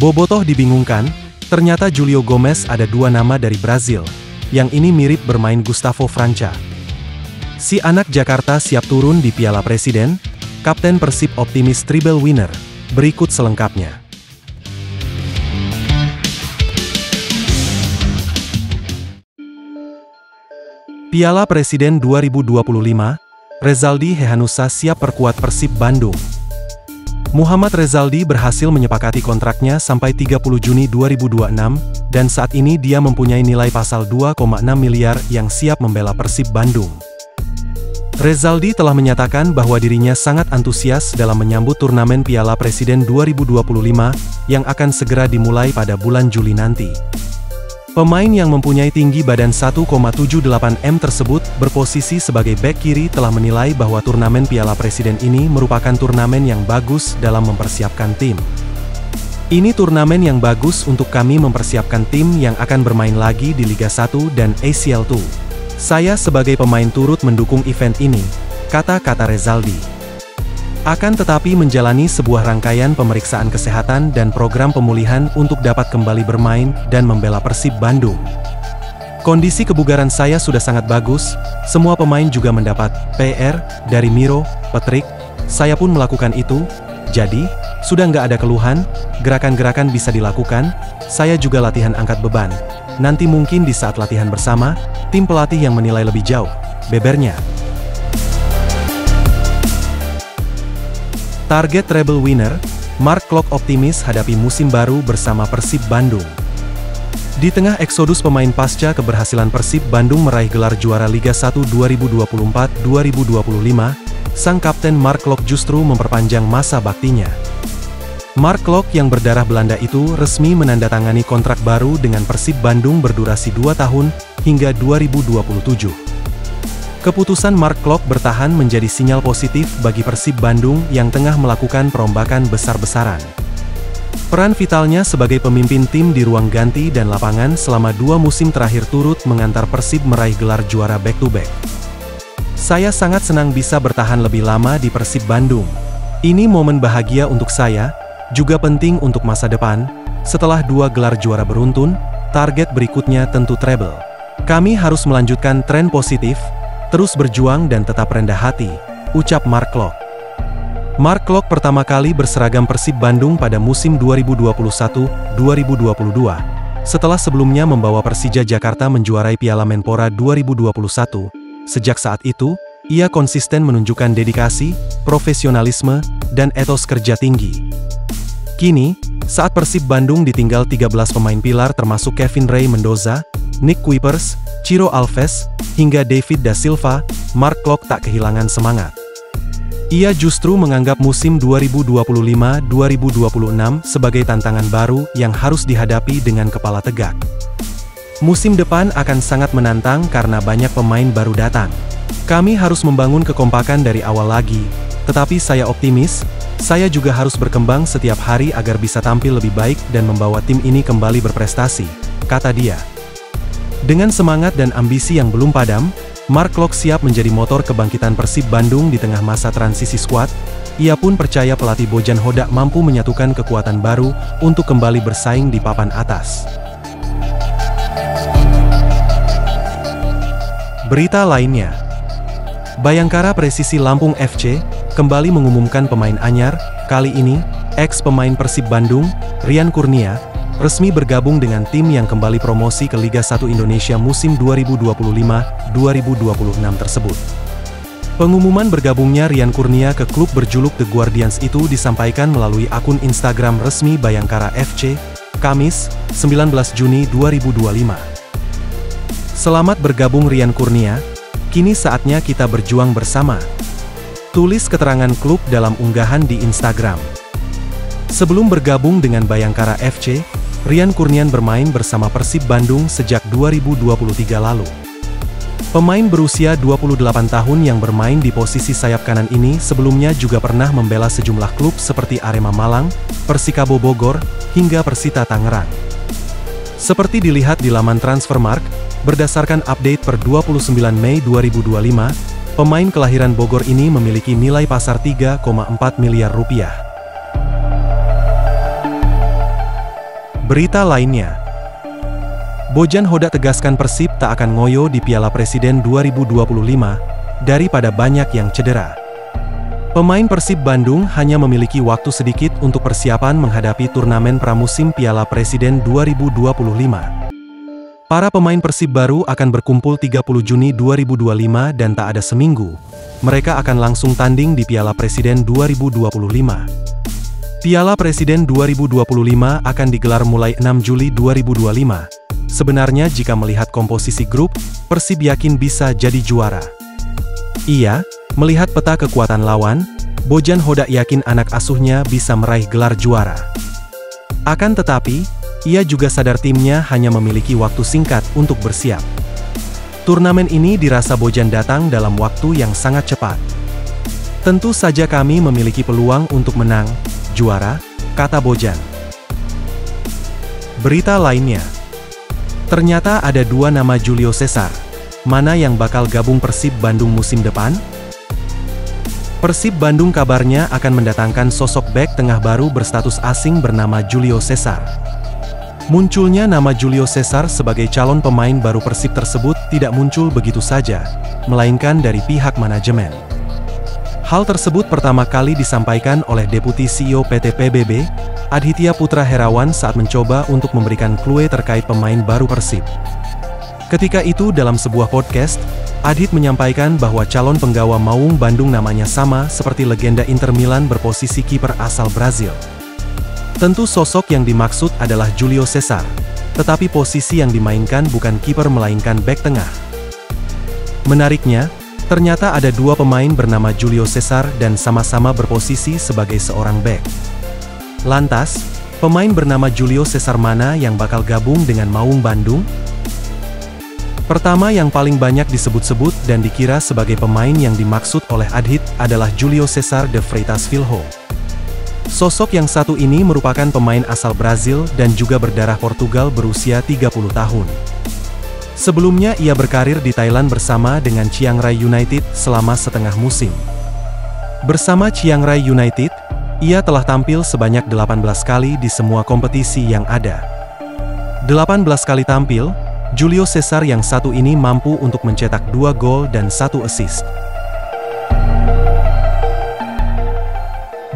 Bobotoh dibingungkan, ternyata Julio Gomes ada dua nama dari Brazil. Yang ini mirip bermain Gustavo França. Si anak Jakarta siap turun di Piala Presiden, Kapten Persib optimis treble winner. Berikut selengkapnya. Piala Presiden 2025, Rezaldi Hehanussa siap perkuat Persib Bandung. Muhammad Rezaldi berhasil menyepakati kontraknya sampai 30 Juni 2026, dan saat ini dia mempunyai nilai pasal 2,6 miliar yang siap membela Persib Bandung. Rezaldi telah menyatakan bahwa dirinya sangat antusias dalam menyambut turnamen Piala Presiden 2025, yang akan segera dimulai pada bulan Juli nanti. Pemain yang mempunyai tinggi badan 1,78 m tersebut berposisi sebagai bek kiri telah menilai bahwa turnamen Piala Presiden ini merupakan turnamen yang bagus dalam mempersiapkan tim. Ini turnamen yang bagus untuk kami mempersiapkan tim yang akan bermain lagi di Liga 1 dan ACL 2. Saya sebagai pemain turut mendukung event ini, kata-kata Rezaldi. Akan tetapi menjalani sebuah rangkaian pemeriksaan kesehatan dan program pemulihan untuk dapat kembali bermain dan membela Persib Bandung. Kondisi kebugaran saya sudah sangat bagus, semua pemain juga mendapat PR dari Miro, Patrick, saya pun melakukan itu, jadi, sudah nggak ada keluhan, gerakan-gerakan bisa dilakukan, saya juga latihan angkat beban. Nanti mungkin di saat latihan bersama, tim pelatih yang menilai lebih jauh, bebernya. Target treble winner, Mark Klok optimis hadapi musim baru bersama Persib Bandung. Di tengah eksodus pemain pasca keberhasilan Persib Bandung meraih gelar juara Liga 1 2024-2025, sang kapten Mark Klok justru memperpanjang masa baktinya. Mark Klok yang berdarah Belanda itu resmi menandatangani kontrak baru dengan Persib Bandung berdurasi 2 tahun, hingga 2027. Keputusan Mark Klok bertahan menjadi sinyal positif bagi Persib Bandung yang tengah melakukan perombakan besar-besaran. Peran vitalnya sebagai pemimpin tim di ruang ganti dan lapangan selama 2 musim terakhir turut mengantar Persib meraih gelar juara back-to-back. Saya sangat senang bisa bertahan lebih lama di Persib Bandung. Ini momen bahagia untuk saya, juga penting untuk masa depan. Setelah 2 gelar juara beruntun, target berikutnya tentu treble. Kami harus melanjutkan tren positif, terus berjuang dan tetap rendah hati, ucap Mark Klok. Mark Klok pertama kali berseragam Persib Bandung pada musim 2021-2022, setelah sebelumnya membawa Persija Jakarta menjuarai Piala Menpora 2021. Sejak saat itu, ia konsisten menunjukkan dedikasi, profesionalisme, dan etos kerja tinggi. Kini, saat Persib Bandung ditinggal 13 pemain pilar termasuk Kevin Ray Mendoza, Nick Kuipers, Ciro Alves, hingga David da Silva, Mark Klok tak kehilangan semangat. Ia justru menganggap musim 2025-2026 sebagai tantangan baru yang harus dihadapi dengan kepala tegak. Musim depan akan sangat menantang karena banyak pemain baru datang. Kami harus membangun kekompakan dari awal lagi, tetapi saya optimis, saya juga harus berkembang setiap hari agar bisa tampil lebih baik dan membawa tim ini kembali berprestasi, kata dia. Dengan semangat dan ambisi yang belum padam, Mark Klok siap menjadi motor kebangkitan Persib Bandung di tengah masa transisi skuad. Ia pun percaya pelatih Bojan Hodak mampu menyatukan kekuatan baru untuk kembali bersaing di papan atas. Berita lainnya, Bayangkara Presisi Lampung FC kembali mengumumkan pemain anyar, kali ini, ex-pemain Persib Bandung, Rian Kurnia, resmi bergabung dengan tim yang kembali promosi ke Liga 1 Indonesia musim 2025-2026 tersebut. Pengumuman bergabungnya Rian Kurnia ke klub berjuluk The Guardians itu disampaikan melalui akun Instagram resmi Bayangkara FC, Kamis, 19 Juni 2025. Selamat bergabung Rian Kurnia, kini saatnya kita berjuang bersama. Tulis keterangan klub dalam unggahan di Instagram. Sebelum bergabung dengan Bayangkara FC, Rian Kurnia bermain bersama Persib Bandung sejak 2023 lalu. Pemain berusia 28 tahun yang bermain di posisi sayap kanan ini sebelumnya juga pernah membela sejumlah klub seperti Arema Malang, Persikabo Bogor, hingga Persita Tangerang. Seperti dilihat di laman Transfermarkt, berdasarkan update per 29 Mei 2025, pemain kelahiran Bogor ini memiliki nilai pasar 3,4 miliar rupiah. Berita lainnya, Bojan Hodak tegaskan Persib tak akan ngoyo di Piala Presiden 2025, daripada banyak yang cedera. Pemain Persib Bandung hanya memiliki waktu sedikit untuk persiapan menghadapi turnamen pramusim Piala Presiden 2025. Para pemain Persib baru akan berkumpul 30 Juni 2025 dan tak ada seminggu, mereka akan langsung tanding di Piala Presiden 2025. Piala Presiden 2025 akan digelar mulai 6 Juli 2025. Sebenarnya jika melihat komposisi grup, Persib yakin bisa jadi juara. Ia, melihat peta kekuatan lawan, Bojan Hodak yakin anak asuhnya bisa meraih gelar juara. Akan tetapi, ia juga sadar timnya hanya memiliki waktu singkat untuk bersiap. Turnamen ini dirasa Bojan datang dalam waktu yang sangat cepat. Tentu saja kami memiliki peluang untuk menang, juara, kata Bojan. Berita lainnya, ternyata ada dua nama Julio Cesar. Mana yang bakal gabung Persib Bandung musim depan? Persib Bandung kabarnya akan mendatangkan sosok bek tengah baru berstatus asing bernama Julio Cesar. Munculnya nama Julio Cesar sebagai calon pemain baru Persib tersebut tidak muncul begitu saja, melainkan dari pihak manajemen. Hal tersebut pertama kali disampaikan oleh Deputi CEO PT PBB, Adhitya Putra Herawan saat mencoba untuk memberikan clue terkait pemain baru Persib. Ketika itu dalam sebuah podcast, Adhit menyampaikan bahwa calon penggawa Maung Bandung namanya sama seperti legenda Inter Milan berposisi kiper asal Brazil. Tentu sosok yang dimaksud adalah Julio Cesar, tetapi posisi yang dimainkan bukan kiper melainkan bek tengah. Menariknya, ternyata ada dua pemain bernama Julio Cesar dan sama-sama berposisi sebagai seorang bek. Lantas, pemain bernama Julio Cesar mana yang bakal gabung dengan Maung Bandung? Pertama yang paling banyak disebut-sebut dan dikira sebagai pemain yang dimaksud oleh Adhit adalah Julio Cesar de Freitas Filho. Sosok yang satu ini merupakan pemain asal Brazil dan juga berdarah Portugal berusia 30 tahun. Sebelumnya ia berkarir di Thailand bersama dengan Chiang Rai United selama setengah musim. Bersama Chiang Rai United, ia telah tampil sebanyak 18 kali di semua kompetisi yang ada. 18 kali tampil, Julio Cesar yang satu ini mampu untuk mencetak 2 gol dan 1 assist.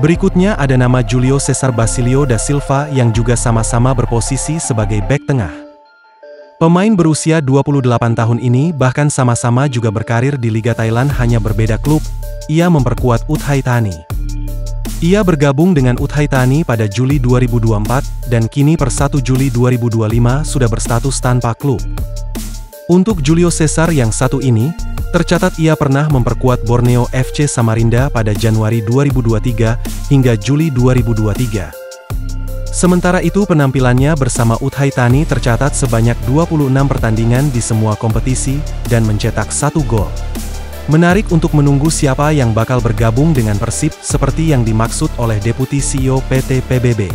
Berikutnya ada nama Julio Cesar Basilio da Silva yang juga sama-sama berposisi sebagai bek tengah. Pemain berusia 28 tahun ini bahkan sama-sama juga berkarir di Liga Thailand hanya berbeda klub, ia memperkuat Uthai Thani. Ia bergabung dengan Uthai Thani pada Juli 2024, dan kini per 1 Juli 2025 sudah berstatus tanpa klub. Untuk Julio Cesar yang satu ini, tercatat ia pernah memperkuat Borneo FC Samarinda pada Januari 2023 hingga Juli 2023. Sementara itu penampilannya bersama Uthai Thani tercatat sebanyak 26 pertandingan di semua kompetisi, dan mencetak 1 gol. Menarik untuk menunggu siapa yang bakal bergabung dengan Persib seperti yang dimaksud oleh Deputi CEO PT PBB.